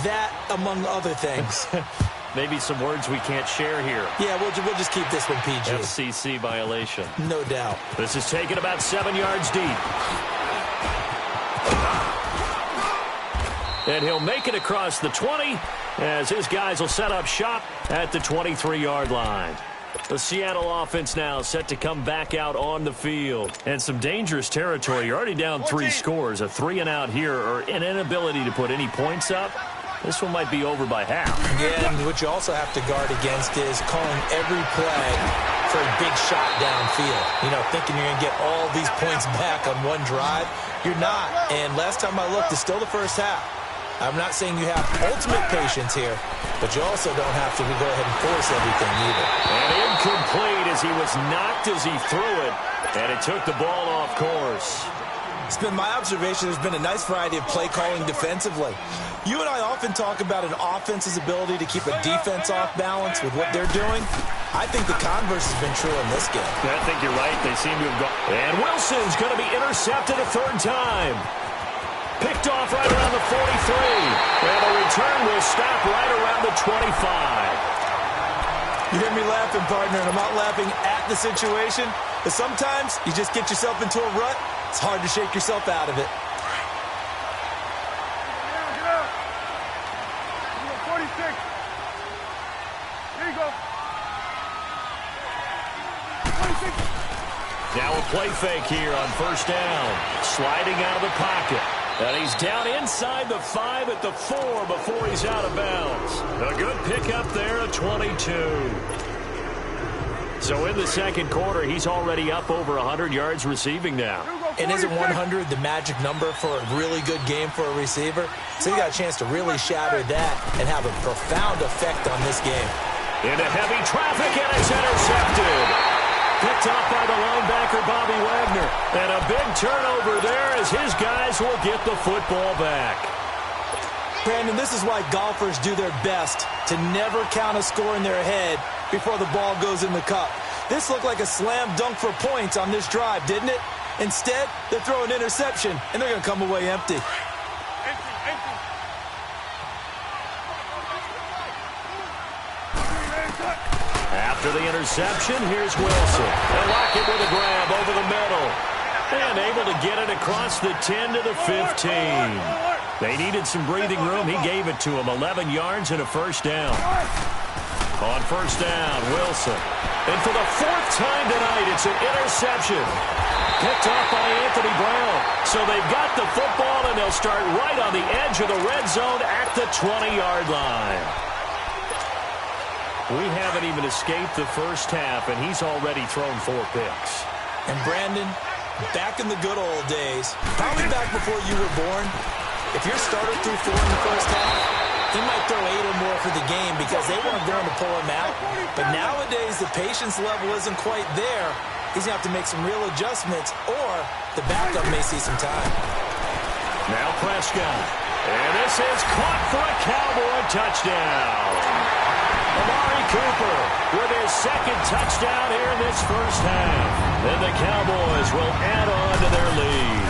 That, among other things. Maybe some words we can't share here. Yeah, we'll just keep this one PG. FCC violation. No doubt. This is taken about 7 yards deep. And he'll make it across the 20 as his guys will set up shop at the 23-yard line. The Seattle offense now set to come back out on the field. And some dangerous territory. You're already down 3 scores. A 3-and-out here or an inability to put any points up. This one might be over by half. Yeah, and what you also have to guard against is calling every play for a big shot downfield. You know, thinking you're going to get all these points back on one drive. You're not. And last time I looked, it's still the first half. I'm not saying you have ultimate patience here, but you also don't have to go ahead and force everything either. And incomplete as he was knocked as he threw it, and it took the ball off course. It's been my observation there's been a nice variety of play calling defensively. You and I often talk about an offense's ability to keep a defense off balance with what they're doing. I think the converse has been true in this game. I think you're right. They seem to have gone. And Wilson's going to be intercepted a third time. Picked off right around the 43. And the return will stop right around the 25. You hear me laughing, partner, and I'm not laughing at the situation. But sometimes you just get yourself into a rut. It's hard to shake yourself out of it. Get out. 46. Here you go. 26. Now a play fake here on first down. Sliding out of the pocket. And he's down inside the 5 at the 4 before he's out of bounds. A good pickup there at 22. So in the second quarter, he's already up over 100 yards receiving now. And isn't 100 the magic number for a really good game for a receiver? So he got a chance to really shatter that and have a profound effect on this game. Into heavy traffic, and it's intercepted. Picked off by the linebacker, Bobby Wagner. And a big turnover there as his guys will get the football back. Brandon, this is why golfers do their best to never count a score in their head before the ball goes in the cup. This looked like a slam dunk for points on this drive, didn't it? Instead, they throw an interception, and they're going to come away empty. After the interception, here's Wilson. And Lockett with a grab over the middle. And able to get it across the 10 to the 15. They needed some breathing room. He gave it to him. 11 yards and a first down. On first down, Wilson. And for the 4th time tonight, it's an interception. Picked off by Anthony Brown. So they've got the football, and they'll start right on the edge of the red zone at the 20-yard line. We haven't even escaped the first half, and he's already thrown 4 picks. And Brandon, back in the good old days, probably back before you were born, if your starter threw 4 in the first half, he might throw 8 or more for the game because they weren't going to pull him out. But nowadays, the patience level isn't quite there. He's going to have to make some real adjustments, or the backup may see some time. Now Prescott. And this is caught for a Cowboy touchdown. Amari Cooper with his 2nd touchdown here in this first half. And the Cowboys will add on to their lead.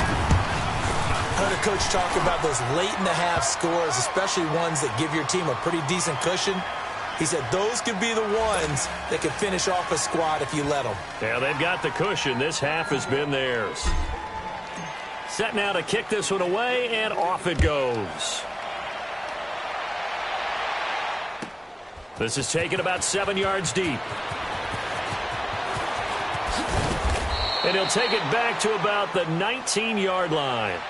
I heard a coach talk about those late-in-the-half scores, especially ones that give your team a pretty decent cushion. He said those could be the ones that could finish off a squad if you let them. Yeah, they've got the cushion. This half has been theirs. Set now to kick this one away, and off it goes. This is taken about 7 yards deep. And he'll take it back to about the 19-yard line.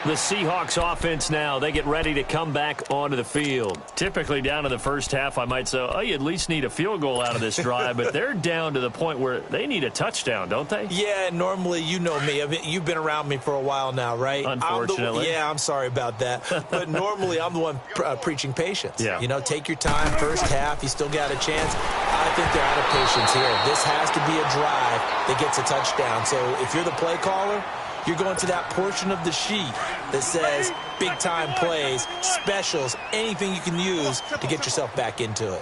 The Seahawks offense now, they get ready to come back onto the field. Typically down to the first half, I might say, oh, you at least need a field goal out of this drive, but they're down to the point where they need a touchdown, don't they? Yeah, normally, you know me. I mean, you've been around me for a while now, right? Unfortunately. I'm sorry about that. But normally, I'm the one preaching patience. Yeah. You know, take your time, first half, you still got a chance. I think they're out of patience here. This has to be a drive that gets a touchdown. So if you're the play caller, you're going to that portion of the sheet that says big-time plays, specials, anything you can use to get yourself back into it.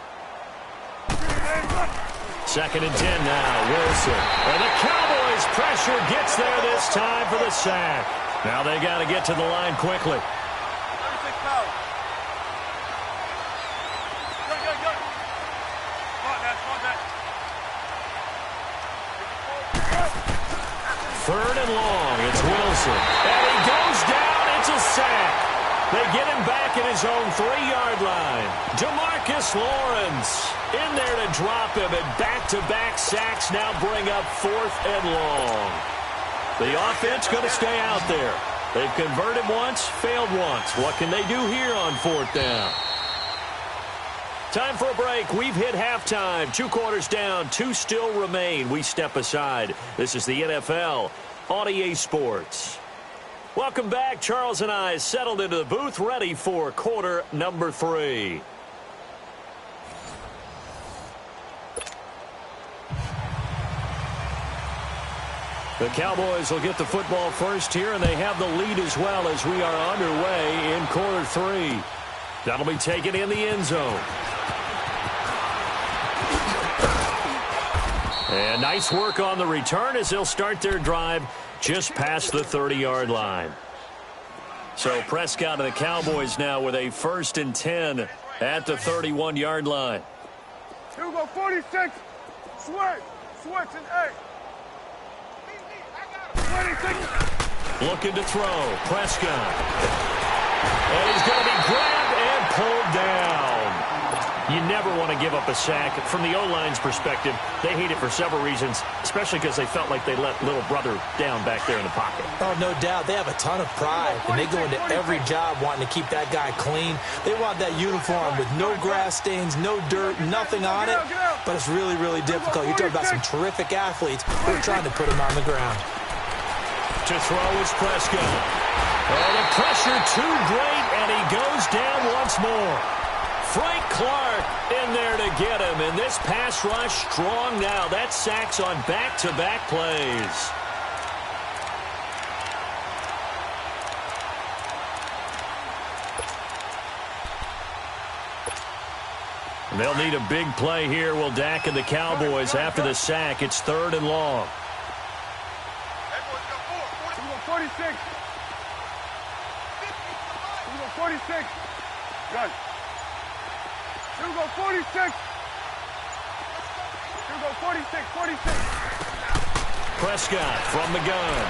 2nd and 10 now, Wilson. And the Cowboys' pressure gets there this time for the sack. Now they got to get to the line quickly. 3rd and long. It's Wilson. And he goes down. It's a sack. They get him back at his own 3-yard line. Demarcus Lawrence in there to drop him, and back-to-back sacks now bring up 4th and long. The offense going to stay out there. They've converted once, failed once. What can they do here on 4th down? Time for a break. We've hit halftime. 2 quarters down, 2 still remain. We step aside. This is the NFL on EA Sports. Welcome back. Charles and I settled into the booth, ready for quarter number 3. The Cowboys will get the football first here, and they have the lead as well as we are underway in quarter 3. That'll be taken in the end zone. And nice work on the return as they'll start their drive just past the 30-yard line. So Prescott and the Cowboys now with a 1st and 10 at the 31-yard line. Here we go, 46. Switch and 8. 26. Looking to throw. Prescott. And he's going to be grabbed and pulled down. You never want to give up a sack. From the O-line's perspective, they hate it for several reasons, especially because they felt like they let little brother down back there in the pocket. Oh, no doubt. They have a ton of pride, and they go into every job wanting to keep that guy clean. They want that uniform with no grass stains, no dirt, nothing on it. But it's really, really difficult. You're talking about some terrific athletes who are trying to put him on the ground. To throw is Prescott. Oh, the pressure too great, and he goes down once more. Frank Clark in there to get him, and this pass rush strong now. That's sacks on back-to-back plays. They'll need a big play here, will Dak and the Cowboys after the sack. It's 3rd and long. 46. 46. Good. Here we go, 46. Here we go, 46, 46. Prescott from the gun.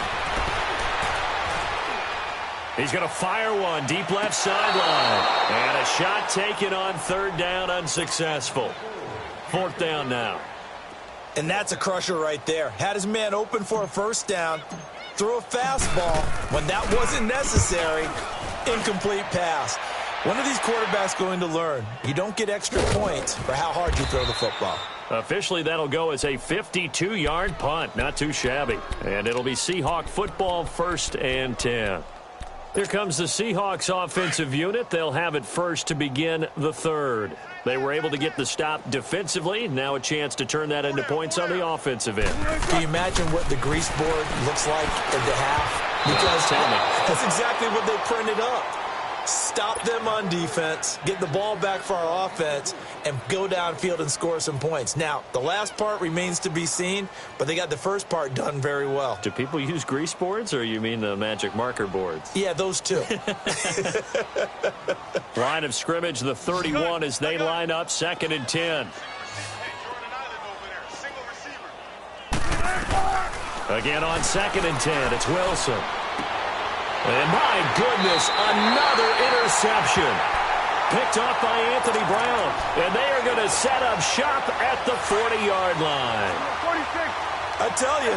He's going to fire one deep left sideline. And a shot taken on 3rd down, unsuccessful. 4th down now. And that's a crusher right there. Had his man open for a 1st down. Threw a fastball when that wasn't necessary. Incomplete pass. When are these quarterbacks going to learn? You don't get extra points for how hard you throw the football. Officially, that'll go as a 52-yard punt. Not too shabby. And it'll be Seahawk football, 1st and 10. Here comes the Seahawks offensive unit. They'll have it first to begin the 3rd. They were able to get the stop defensively. Now a chance to turn that into points on the offensive end. Can you imagine what the grease board looks like at the half? Because tell me. That's exactly what they printed up. Stop them on defense, get the ball back for our offense, and go downfield and score some points. Now, the last part remains to be seen, but they got the first part done very well. Do people use grease boards, or you mean the magic marker boards? Yeah, those two. Line of scrimmage, the 31 as they line up, 2nd and 10. Again on 2nd and 10, it's Wilson. And my goodness, another interception. Picked off by Anthony Brown. And they are going to set up shop at the 40-yard line. 46. I tell you,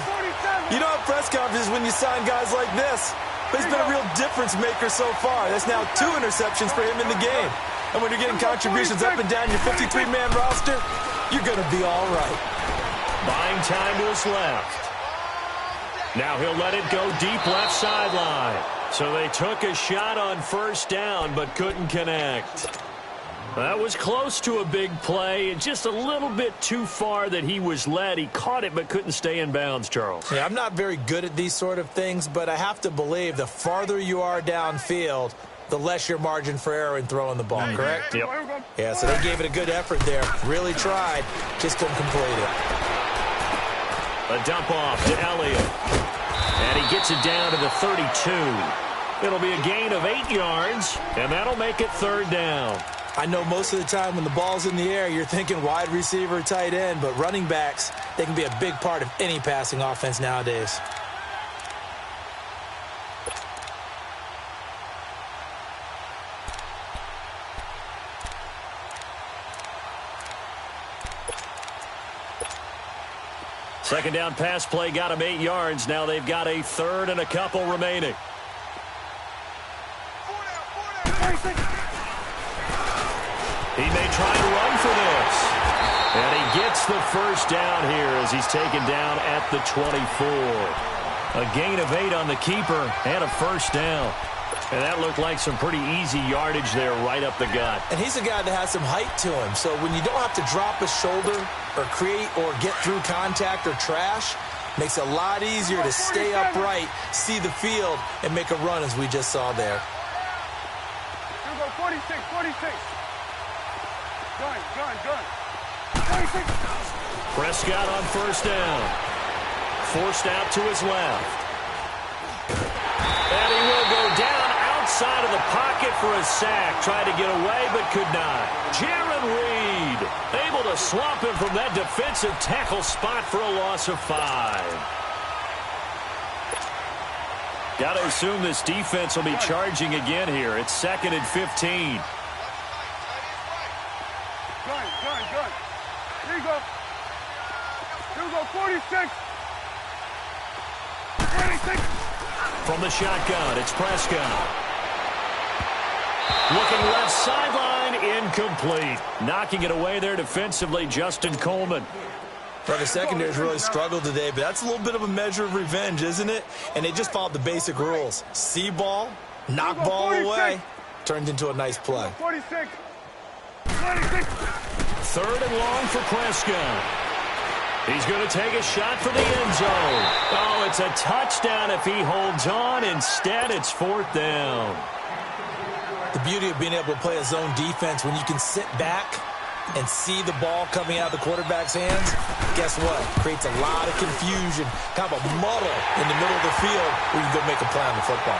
you don't have press conferences when you sign guys like this. But he's been a real difference maker so far. That's now 2 interceptions for him in the game. And when you're getting contributions up and down your 53-man roster, you're going to be all right. Buying time to his left. Now he'll let it go deep left sideline. So they took a shot on 1st down but couldn't connect. That was close to a big play and just a little bit too far that he was led. He caught it but couldn't stay in bounds, Charles. Yeah, I'm not very good at these sort of things, but I have to believe the farther you are downfield, the less your margin for error in throwing the ball, correct? Yep. Yeah, so they gave it a good effort there. Really tried, just couldn't complete it. A dump off to Elliott. And he gets it down to the 32. It'll be a gain of 8 yards, and that'll make it 3rd down. I know most of the time when the ball's in the air, you're thinking wide receiver, tight end, but running backs, they can be a big part of any passing offense nowadays. Second down pass play got him 8 yards. Now they've got a third and a couple remaining. He may try and run for this. And he gets the first down here as he's taken down at the 24. A gain of 8 on the keeper and a first down. And that looked like some pretty easy yardage there right up the gut. And he's a guy that has some height to him. So when you don't have to drop a shoulder or create or get through contact or trash, makes it a lot easier to stay upright, see the field, and make a run as we just saw there. Here we go, 46, 46. Gun. 46. Prescott on first down. Forced out to his left. And he will go down outside of the pocket for a sack. Tried to get away, but could not. Jaron Reed able to swamp him from that defensive tackle spot for a loss of 5. Got to assume this defense will be charging again here. It's 2nd and 15. Gun. Here you go. 46. 26. From the shotgun, it's Prescott. Looking left sideline, incomplete. Knocking it away there defensively, Justin Coleman. Well, the secondary's really struggled today, but that's a little bit of a measure of revenge, isn't it? And they just followed the basic rules. See ball, knock ball away. Turned into a nice play. 46. 26. Third and long for Prescott. He's going to take a shot for the end zone. Oh, it's a touchdown if he holds on. Instead, it's 4th down. The beauty of being able to play a zone defense when you can sit back and see the ball coming out of the quarterback's hands, guess what? Creates a lot of confusion, kind of a muddle in the middle of the field where you can go make a play on the football.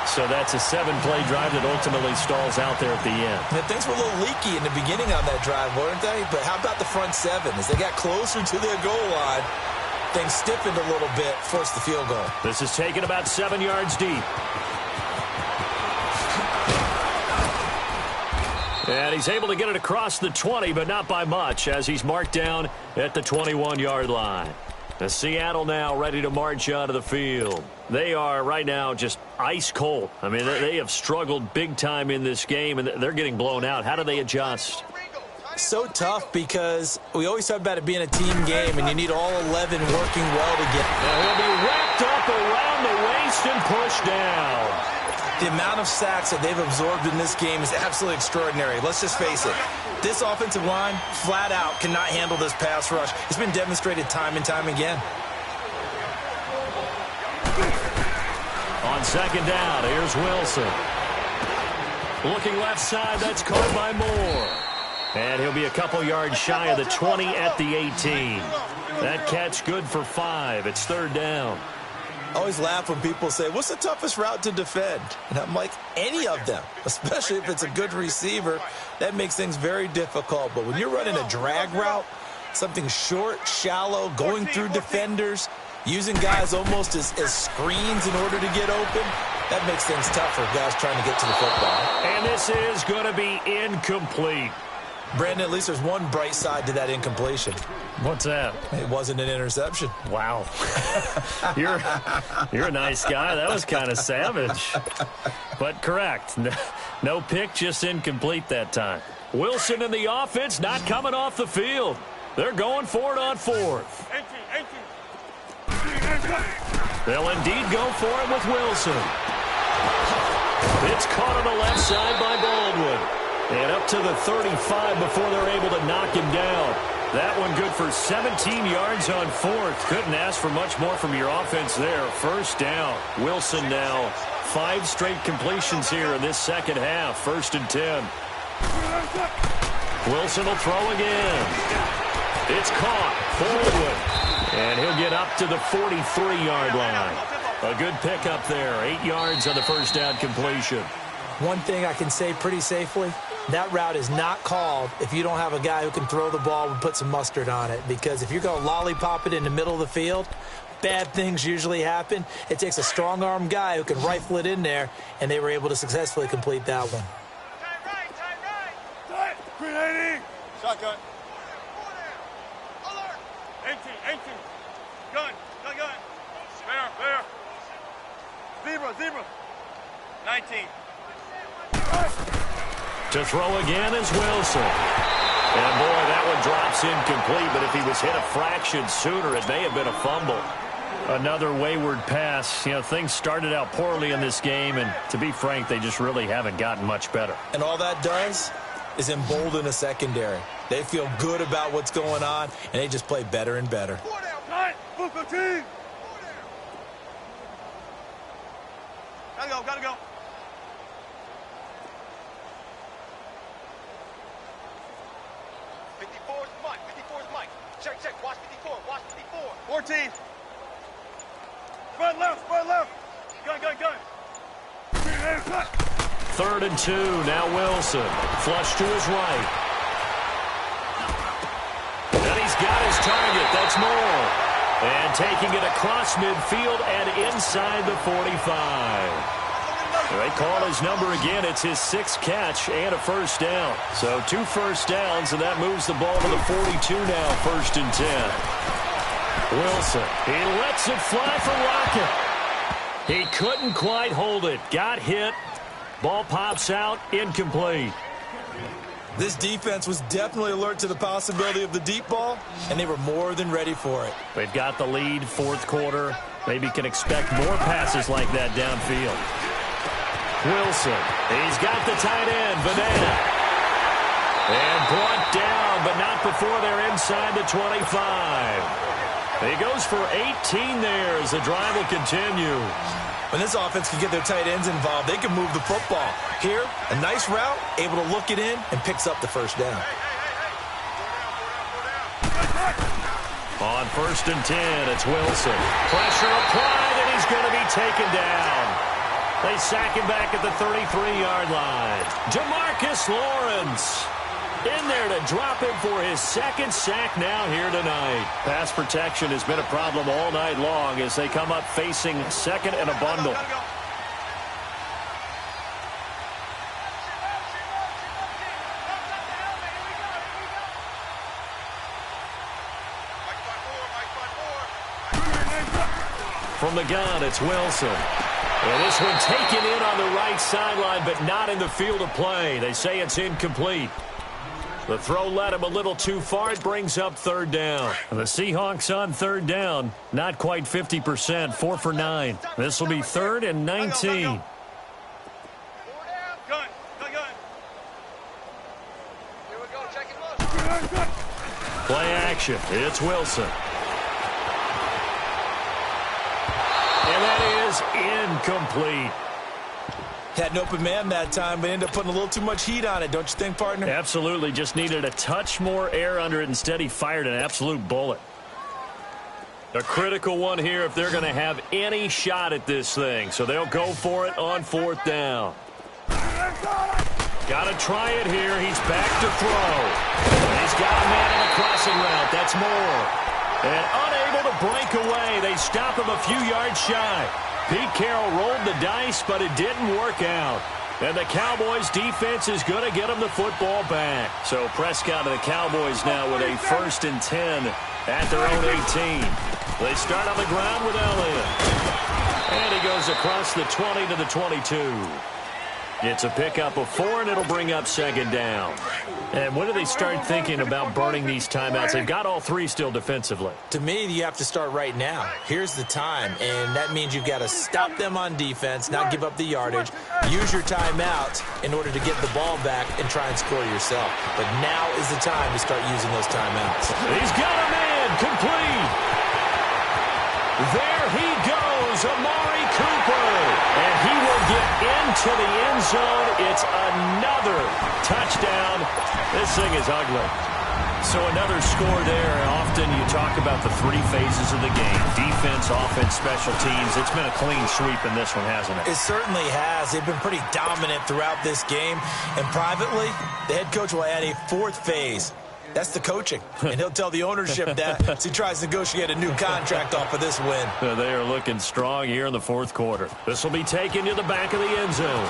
So that's a 7-play drive that ultimately stalls out there at the end. And things were a little leaky in the beginning on that drive, weren't they? But how about the front 7? As they got closer to their goal line, things stiffened a little bit, forced the field goal. This is taken about 7 yards deep. And he's able to get it across the 20, but not by much, as he's marked down at the 21-yard line. The Seattle now ready to march out of the field. They are right now just ice cold. I mean, they have struggled big time in this game, and they're getting blown out. How do they adjust? So tough because we always talk about it being a team game, and you need all 11 working well together. And he'll be wrapped up around the waist and pushed down. The amount of sacks that they've absorbed in this game is absolutely extraordinary. Let's just face it. This offensive line, flat out, cannot handle this pass rush. It's been demonstrated time and time again. On second down, here's Wilson. Looking left side, that's caught by Moore. And he'll be a couple yards shy of the 20 at the 18. That catch good for 5. It's 3rd down. I always laugh when people say, what's the toughest route to defend? And I'm like, any of them, especially if it's a good receiver. That makes things very difficult. But when you're running a drag route, something short, shallow, going through defenders, using guys almost as screens in order to get open, that makes things tough for guys trying to get to the football. And this is going to be incomplete. Brandon, at least there's one bright side to that incompletion. What's that? It wasn't an interception. Wow. You're a nice guy. That was kind of savage. But correct. No pick, just incomplete that time. Wilson and the offense not coming off the field. They're going for it on 4th. They'll indeed go for it with Wilson. It's caught on the left side by Baldwin. And up to the 35 before they're able to knock him down. That one good for 17 yards on 4th. Couldn't ask for much more from your offense there. First down. Wilson now 5 straight completions here in this second half. 1st and 10. Wilson will throw again. It's caught. Baldwin. And he'll get up to the 43-yard line. A good pickup there. 8 yards on the first down completion. One thing I can say pretty safely, that route is not called if you don't have a guy who can throw the ball and put some mustard on it. Because if you're going to lollipop it in the middle of the field, bad things usually happen. It takes a strong-arm guy who can rifle it in there, and they were able to successfully complete that one. Shotgun. 18. Gun. Bear. Zebra. 19. To throw again is Wilson. And, boy, that one drops incomplete, but if he was hit a fraction sooner, it may have been a fumble. Another wayward pass. You know, things started out poorly in this game, and to be frank, they just really haven't gotten much better. And all that does is embolden a secondary. They feel good about what's going on, and they just play better and better. Gotta go. Mike. Check. Watch 54. 14. Spread left. Gun. 3rd and 2. Now Wilson. Flush to his right. And he's got his target. That's Moore. And taking it across midfield and inside the 45. They call his number again. It's his 6th catch and a first down. So 2 first downs, and that moves the ball to the 42 now, 1st and 10. Wilson, he lets it fly for Lockett. He couldn't quite hold it. Got hit. Ball pops out, incomplete. This defense was definitely alert to the possibility of the deep ball, and they were more than ready for it. They've got the lead, 4th quarter. Maybe can expect more passes like that downfield. Wilson, he's got the tight end, Banana. And brought down, but not before they're inside the 25. He goes for 18 there as the drive will continue. When this offense can get their tight ends involved, they can move the football. Here, a nice route, able to look it in, and picks up the first down. On 1st and 10, it's Wilson. Pressure applied, and he's going to be taken down. They sack him back at the 33-yard line. DeMarcus Lawrence in there to drop him for his 2nd sack now here tonight. Pass protection has been a problem all night long as they come up facing 2nd and a bundle. From the gun, it's Wilson. And this one taken in on the right sideline, but not in the field of play. They say it's incomplete. The throw led him a little too far. It brings up 3rd down. The Seahawks on 3rd down. Not quite 50%, 4 for 9. This will be 3rd and 19. Gun. Here we go, check it out. Play action. It's Wilson. And that is incomplete. Had an open man that time, but ended up putting a little too much heat on it, don't you think, partner? Absolutely. Just needed a touch more air under it. Instead, he fired an absolute bullet. A critical one here if they're going to have any shot at this thing. So they'll go for it on 4th down. Got to try it here. He's back to throw. He's got a man in a crossing route. That's Moore. And unable to break away. They stop him a few yards shy. Pete Carroll rolled the dice, but it didn't work out. And the Cowboys defense is going to get them the football back. So Prescott and the Cowboys now with a 1st and 10 at their own 18. They start on the ground with Elliott. And he goes across the 20 to the 22. It's a pickup of 4, and it'll bring up 2nd down. And when do they start thinking about burning these timeouts? They've got all 3 still defensively. To me, you have to start right now. Here's the time, and that means you've got to stop them on defense, not give up the yardage, use your timeouts in order to get the ball back and try and score yourself. But now is the time to start using those timeouts. He's got a man complete. There he goes, Amari Cooper. And he will get into the end zone. It's another touchdown. This thing is ugly. So another score there. Often you talk about the 3 phases of the game. Defense, offense, special teams. It's been a clean sweep in this one, hasn't it? It certainly has. They've been pretty dominant throughout this game. And privately, the head coach will add a 4th phase. That's the coaching. And he'll tell the ownership that as he tries to negotiate a new contract off of this win. They are looking strong here in the 4th quarter. This will be taken to the back of the end zone.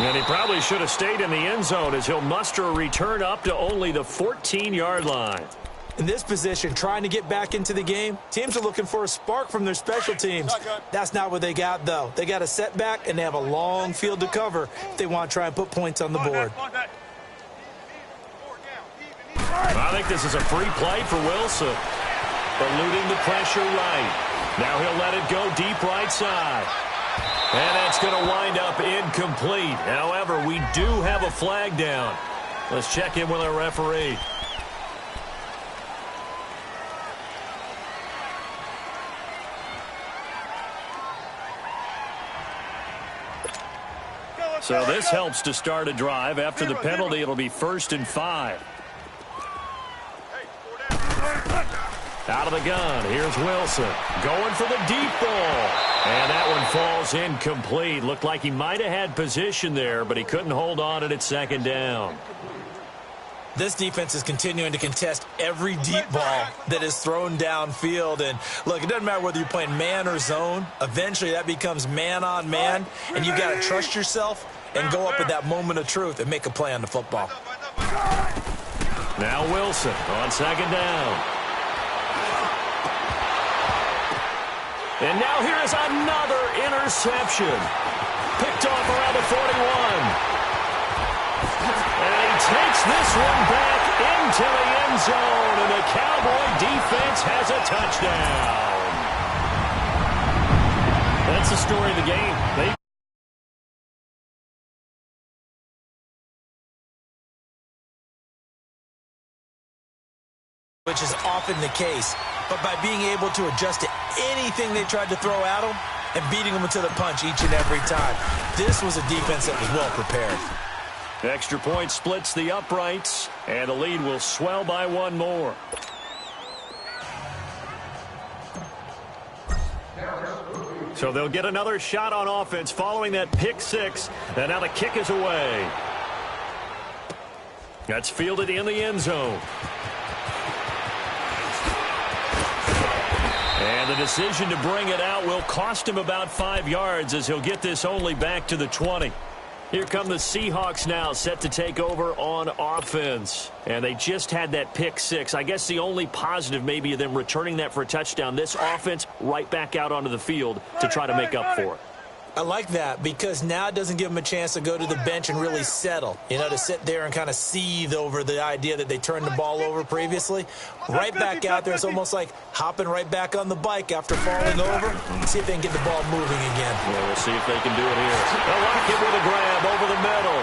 And he probably should have stayed in the end zone as he'll muster a return up to only the 14-yard line. In this position, trying to get back into the game, teams are looking for a spark from their special teams. That's not what they got, though. They got a setback, and they have a long field to cover if they want to try and put points on the board. I think this is a free play for Wilson. Eluding the pressure right. Now he'll let it go deep right side. And that's going to wind up incomplete. However, we do have a flag down. Let's check in with our referee. So this helps to start a drive. After the penalty, it'll be 1st and 5. Out of the gun, here's Wilson. Going for the deep ball. And that one falls incomplete. Looked like he might have had position there, but he couldn't hold on at 2nd down. This defense is continuing to contest every deep ball that is thrown downfield. And, look, it doesn't matter whether you're playing man or zone. Eventually, that becomes man on man, and you've got to trust yourself and go up at that moment of truth and make a play on the football. Now Wilson on 2nd down. And now here is another interception. Picked off around the 41. And he takes this one back into the end zone, and the Cowboy defense has a touchdown. That's the story of the game. Which is often the case. But by being able to adjust to anything they tried to throw at them and beating them to the punch each and every time, this was a defense that was well prepared. Extra point splits the uprights, and the lead will swell by 1 more. So they'll get another shot on offense following that pick 6, and now the kick is away. That's fielded in the end zone. And the decision to bring it out will cost him about 5 yards, as he'll get this only back to the 20. Here come the Seahawks now, set to take over on offense. And they just had that pick 6. I guess the only positive maybe of them returning that for a touchdown. This offense right back out onto the field to try to make up for it. I like that because now it doesn't give them a chance to go to the bench and really settle, to sit there and kind of seethe over the idea that they turned the ball over previously. Right back out there, it's almost like hopping right back on the bike after falling over. See if they can get the ball moving again. Well, we'll see if they can do it here. They'll lock it with a grab over the middle.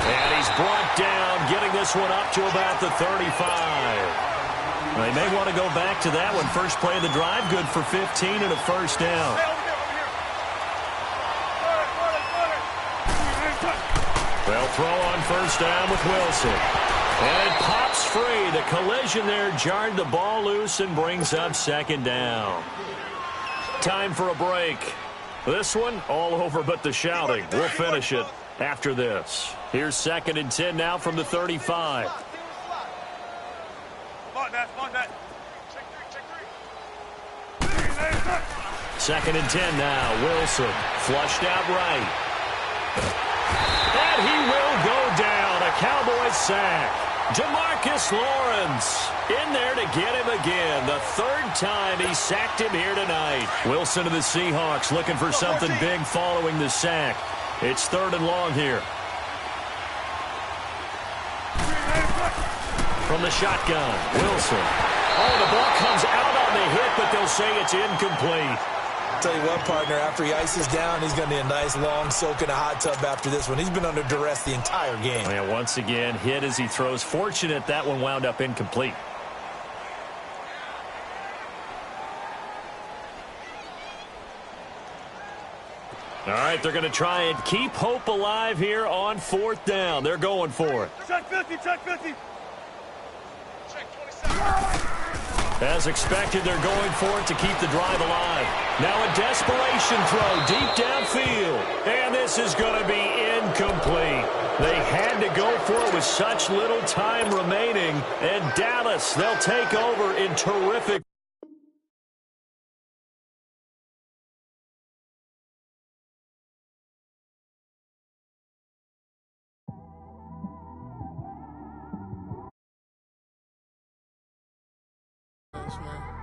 And he's brought down, getting this one up to about the 35. They may want to go back to that one. First play of the drive, good for 15 and a 1st down. They'll throw on 1st down with Wilson. And it pops free. The collision there jarred the ball loose and brings up 2nd down. Time for a break. This one all over but the shouting. We'll finish it after this. Here's 2nd and 10 now from the 35. 2nd and 10 now. Wilson flushed out right. And he will go down. A Cowboys sack. DeMarcus Lawrence in there to get him again. The 3rd time he sacked him here tonight. Wilson of the Seahawks looking for something big following the sack. It's 3rd and long here. From the shotgun, Wilson. Oh, the ball comes out on the hit, but they'll say it's incomplete. Tell you what, partner, after he ices down, he's going to need a nice long soak in a hot tub after this one. He's been under duress the entire game. And once again, hit as he throws. Fortunate that one wound up incomplete. All right, they're going to try and keep hope alive here on 4th down. They're going for it. Check 50, check 50. Check 27. As expected, they're going for it to keep the drive alive. Now a desperation throw deep downfield. And this is going to be incomplete. They had to go for it with such little time remaining. And Dallas, they'll take over in terrific defense, man.